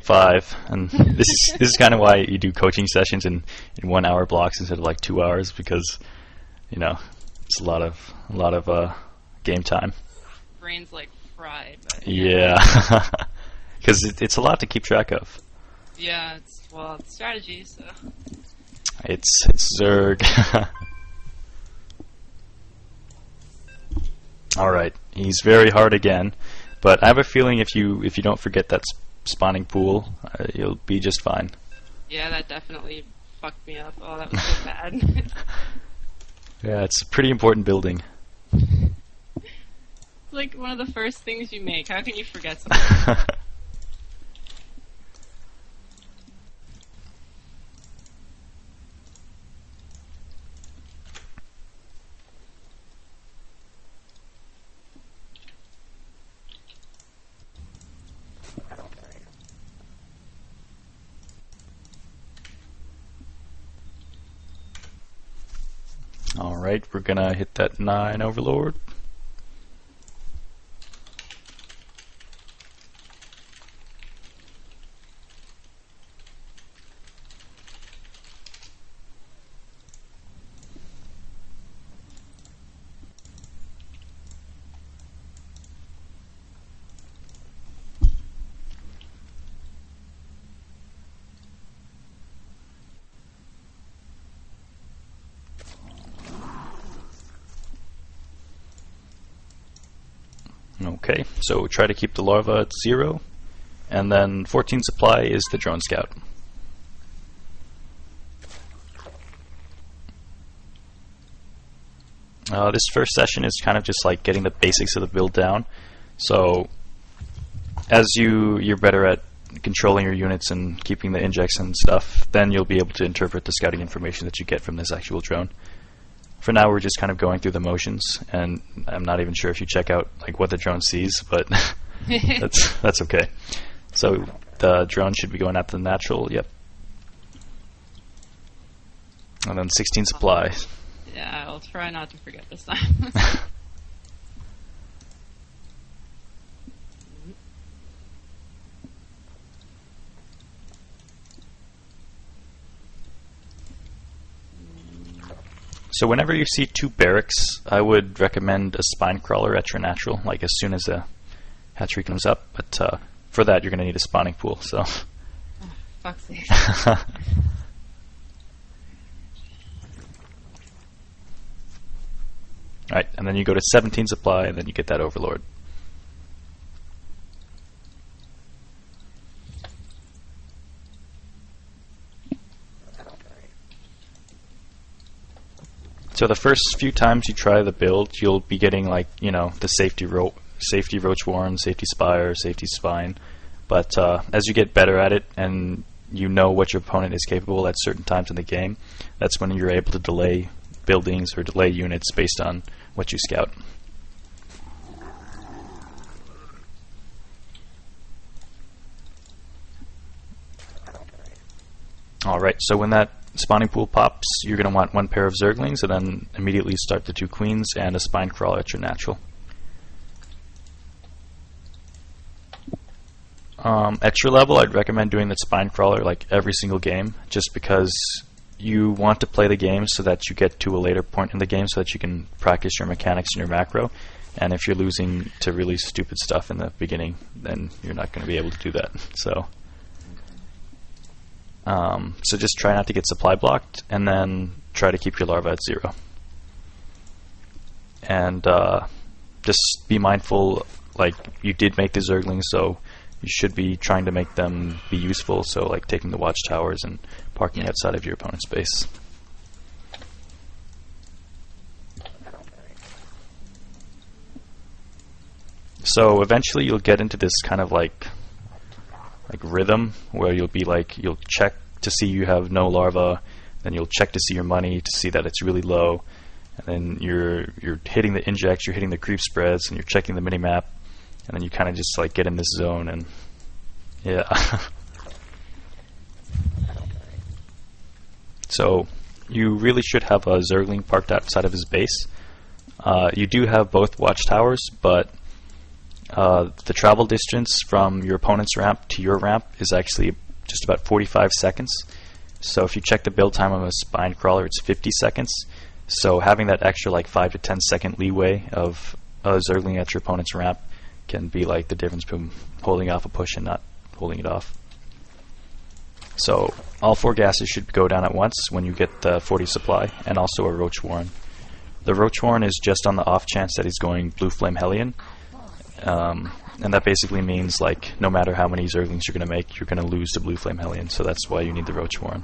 5, and this is kind of why you do coaching sessions in 1 hour blocks instead of like 2 hours, because it's a lot of game time. Brain's like fried. But yeah, because it's a lot to keep track of. Yeah, it's strategy, so. It's Zerg. All right, he's very hard again, but I have a feeling if you don't forget that spawning pool, you'll be just fine. Yeah, that definitely fucked me up. Oh, that was so bad. Yeah, it's a pretty important building. It's like one of the first things you make. How can you forget something? Alright, we're gonna hit that 9 overlord. Okay, so try to keep the larva at 0, and then 14 supply is the drone scout. This first session is kind of just like getting the basics of the build down. So as you're better at controlling your units and keeping the injects and stuff, then you'll be able to interpret the scouting information that you get from this actual drone. For now, we're just kind of going through the motions, and I'm not even sure if you check out like what the drone sees, but that's okay. So the drone should be going after the natural, yep. And then 16 supply. Yeah, I'll try not to forget this time. So whenever you see 2 barracks, I would recommend a spine crawler at your natural, like as soon as the hatchery comes up. But for that, you're going to need a spawning pool. So. Oh, fuck's sake. Alright, and then you go to 17 supply, and then you get that overlord. So the first few times you try the build, you'll be getting like, the safety roach warren, safety spire, safety spine. But as you get better at it and you know what your opponent is capable at certain times in the game, that's when you're able to delay buildings or delay units based on what you scout. Alright, so when that spawning pool pops, you're going to want 1 pair of Zerglings, and then immediately start the 2 queens and a spine crawler at your natural. At your level, I'd recommend doing the spine crawler like every single game, just because you want to play the game so that you get to a later point in the game so that you can practice your mechanics and your macro. And if you're losing to really stupid stuff in the beginning, then you're not going to be able to do that. So just try not to get supply blocked, and then try to keep your larva at 0. And just be mindful, like you did make the Zerglings, so you should be trying to make them be useful, so like taking the watchtowers and parking outside of your opponent's base. So eventually you'll get into this kind of like rhythm where you'll check to see you have no larva, then you'll check to see your money to see that it's really low, and then you're hitting the injects, you're hitting the creep spreads, and you're checking the minimap, and then you kind of just like get in this zone, and yeah. So you really should have a Zergling parked outside of his base. You do have both watchtowers, but The travel distance from your opponent's ramp to your ramp is actually just about 45 seconds. So if you check the build time of a spine crawler, it's 50 seconds. So having that extra like 5 to 10 second leeway of zergling at your opponent's ramp can be like the difference between holding off a push and not holding it off. So all 4 gases should go down at once when you get the 40 supply, and also a Roach Warren. The Roach Warren is just on the off chance that he's going Blue Flame Hellion. And that basically means like no matter how many zerglings you're going to make, you're going to lose the Blue Flame Hellion, so that's why you need the Roach Warren.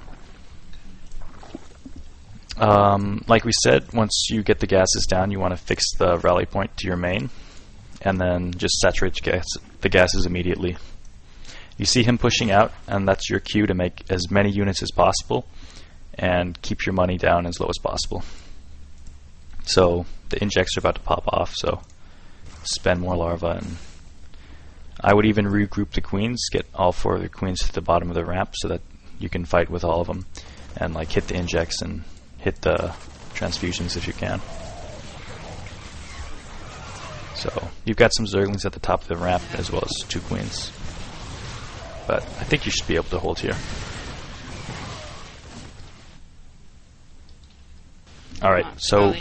Like we said, once you get the gases down, you want to fix the rally point to your main, and then just saturate the gases immediately. You see him pushing out, and that's your cue to make as many units as possible and keep your money down as low as possible. So the injects are about to pop off, so spend more larva, and I would even regroup the queens, get all 4 of the queens to the bottom of the ramp so that you can fight with all of them, and like hit the injects and hit the transfusions if you can. So you've got some zerglings at the top of the ramp as well as 2 queens, but I think you should be able to hold here. Alright, so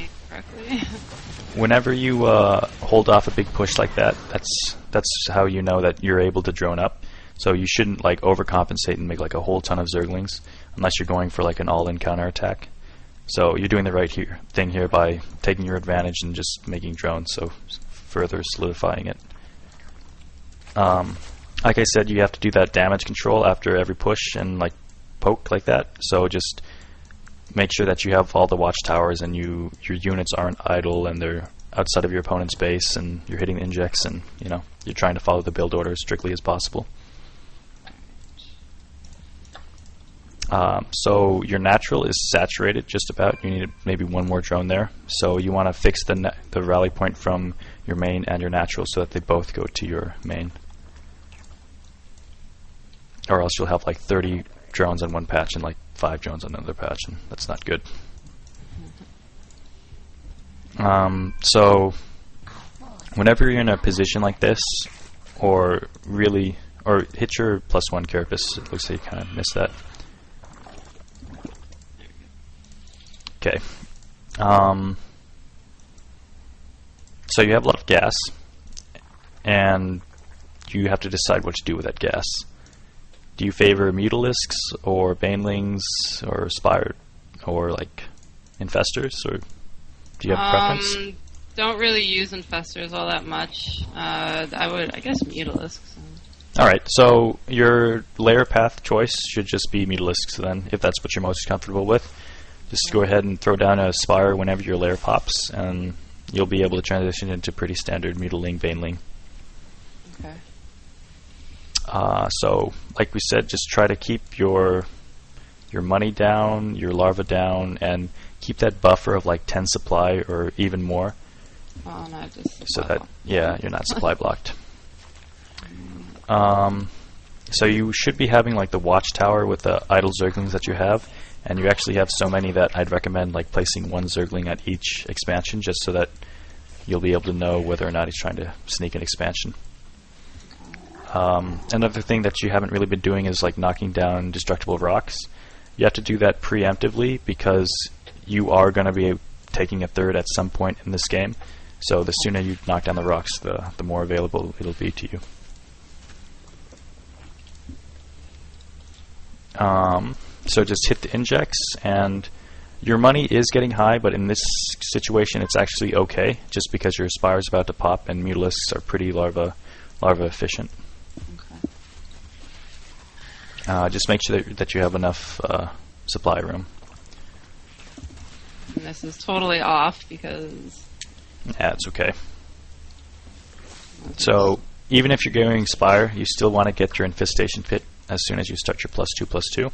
whenever you hold off a big push like that, that's how you know that you're able to drone up. So you shouldn't like overcompensate and make like a whole ton of zerglings unless you're going for like an all-in counterattack. So you're doing the right thing here by taking your advantage and just making drones, so further solidifying it. Like I said, you have to do that damage control after every push and like poke like that. So just make sure that you have all the watchtowers and your units aren't idle and they're outside of your opponent's base, and you're hitting the injects, and you're trying to follow the build order as strictly as possible. So your natural is saturated just about. You need maybe 1 more drone there. So you want to fix the rally point from your main and your natural so that they both go to your main. Or else you'll have like 30 drones on one patch and like 5 drones on another patch, and that's not good. So whenever you're in a position like this, or hit your +1 carapace. It looks like you kind of missed that. Okay. So you have a lot of gas, and you have to decide what to do with that gas. Do you favor Mutalisks or Banelings or Spire or like Infestors, or do you have a preference? Don't really use Infestors all that much. I guess Mutalisks. Alright, so your layer path choice should just be Mutalisks then, if that's what you're most comfortable with. Just go ahead and throw down a Spire whenever your layer pops, and you'll be able to transition into pretty standard Mutaling, Baneling. Okay. So, like we said, just try to keep your money down, your larva down, and keep that buffer of like 10 supply or even more. Oh, no, just so that you're not supply blocked. So you should be having like the watchtower with the idle zerglings that you have, and you actually have so many that I'd recommend like placing 1 zergling at each expansion, just so that you'll be able to know whether or not he's trying to sneak an expansion. Another thing that you haven't really been doing is like knocking down destructible rocks. You have to do that preemptively because you are going to be taking a third at some point in this game. So the sooner you knock down the rocks, the more available it'll be to you. So just hit the injects, and your money is getting high, but in this situation it's actually okay, just because your Spire's about to pop and Mutalisks are pretty larva efficient. Just make sure that you have enough supply room. And this is totally off because... Yeah, it's okay. So even if you're going Spire, you still want to get your Infestation Pit as soon as you start your +2/+2.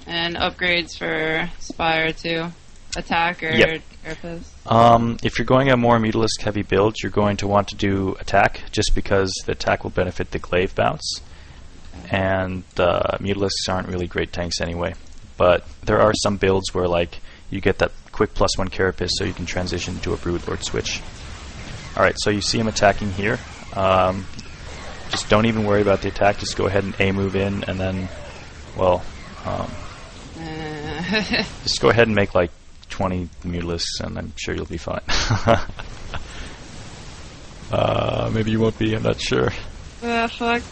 And upgrades for Spire to attack or Yep. Carapace? If you're going a more Mutalisk heavy build, you're going to want to do attack, just because the attack will benefit the glaive bounce, and Mutalisks aren't really great tanks anyway. But there are some builds where like you get that quick +1 carapace, so you can transition to a Broodlord switch. Alright, so you see him attacking here. Just don't even worry about the attack. Just go ahead and A move in, and then, well, just go ahead and make like 20 Mutalisks, and I'm sure you'll be fine. Maybe you won't be, I'm not sure. Fuck.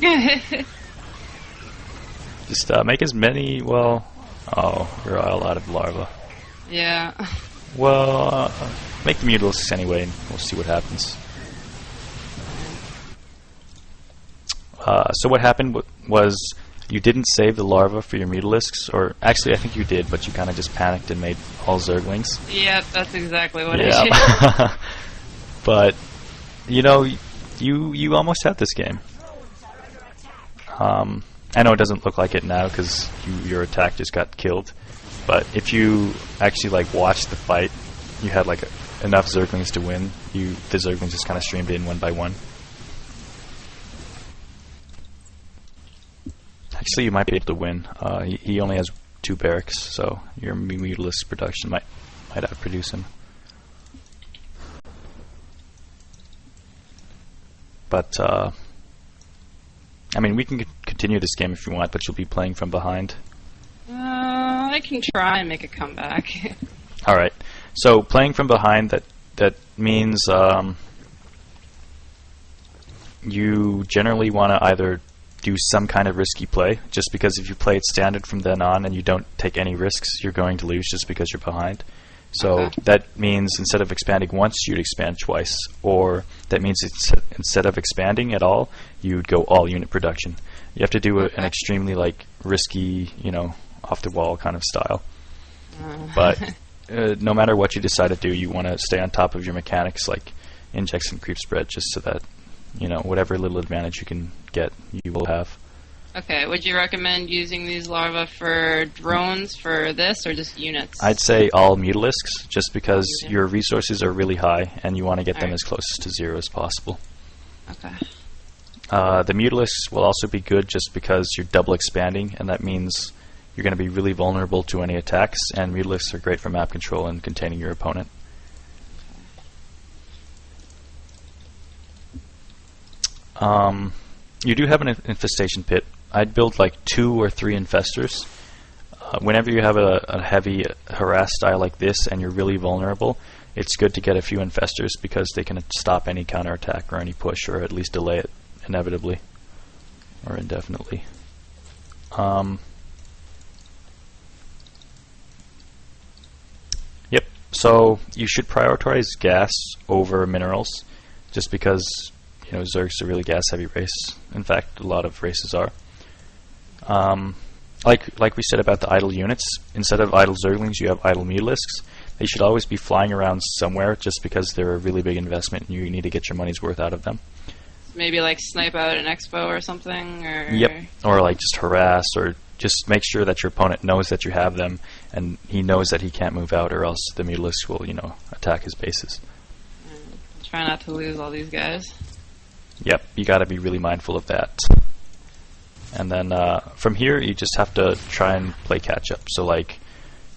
Just make as many, well, oh, you're all out of larva. Yeah. Well, make the Mutalisks anyway, and we'll see what happens. So what happened was you didn't save the larva for your Mutalisks, or actually I think you did, but you kind of just panicked and made all Zerglings. Yep, that's exactly what I did. But, you know, you almost had this game. I know it doesn't look like it now because your attack just got killed, but if you actually like watched the fight, you had like enough Zerglings to win. The Zerglings just kind of streamed in one by one. Actually, you might be able to win. He only has 2 barracks, so your Mutalisk production might outproduce him. But I mean, we can continue this game if you want, but you'll be playing from behind. I can try and make a comeback. All right. So playing from behind, that means you generally want to either do some kind of risky play, just because if you play it standard from then on and you don't take any risks, you're going to lose just because you're behind. So Okay. that means instead of expanding once, you'd expand twice. Or that means instead of expanding at all, you'd go all unit production. You have to do an extremely like risky, you know, off the wall kind of style. But no matter what you decide to do, you want to stay on top of your mechanics, like injects and creep spread, just so that, you know, whatever little advantage you can get, you will have. Okay, would you recommend using these larvae for drones for this, or just units? I'd say all Mutalisks, just because Okay. your resources are really high and you want to get them Alright. as close to 0 as possible. Okay. The Mutalisks will also be good just because you're double expanding, and that means you're going to be really vulnerable to any attacks, and Mutalisks are great for map control and containing your opponent. You do have an infestation pit. I'd build like 2 or 3 infestors. Whenever you have a heavy harass style like this and you're really vulnerable, it's good to get a few infestors because they can stop any counterattack or any push, or at least delay it inevitably or indefinitely. Yep, so you should prioritize gas over minerals, just because, you know, Zerg's a really gas-heavy race. In fact, a lot of races are. Like we said about the idle units, instead of idle Zerglings, you have idle Mutalisks. They should always be flying around somewhere, just because they're a really big investment and you need to get your money's worth out of them. Maybe like snipe out an expo or something, or Yep, or like just harass, or just make sure that your opponent knows that you have them and he knows that he can't move out, or else the Mutalisks will, you know, attack his bases. Try not to lose all these guys. Yep, you got to be really mindful of that. And then from here, you just have to try and play catch up. So, like,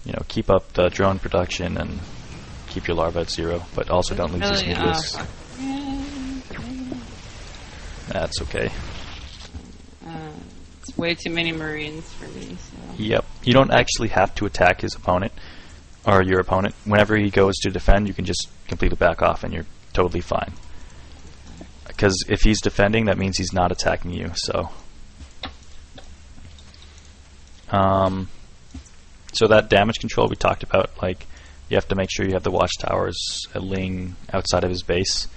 you know, keep up the drone production and keep your larva at 0, but also don't lose these Mutalisks. That's okay. It's way too many Marines for me. So. Yep, you don't actually have to attack his opponent or your opponent. Whenever he goes to defend, you can just completely back off, and you're totally fine. Because if he's defending, that means he's not attacking you. So, so that damage control we talked about, like, you have to make sure you have the watchtowers laying outside of his base,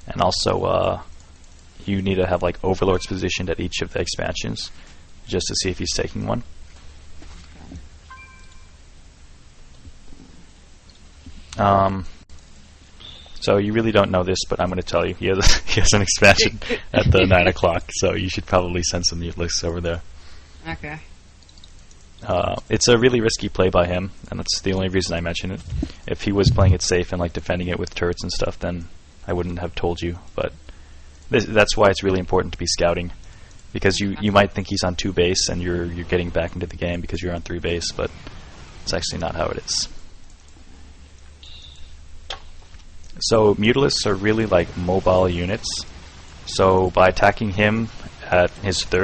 and also you need to have like overlords positioned at each of the expansions, just to see if he's taking one. So you really don't know this, but I'm going to tell you. He has an expansion at the 9 o'clock, so you should probably send some Mutalisks over there. Okay. It's a really risky play by him, and that's the only reason I mention it. If he was playing it safe and like defending it with turrets and stuff, then I wouldn't have told you. But that's why it's really important to be scouting, because you might think he's on 2 base and you're getting back into the game because you're on 3 base, but it's actually not how it is. So Mutalisks are really like mobile units. So by attacking him at his third,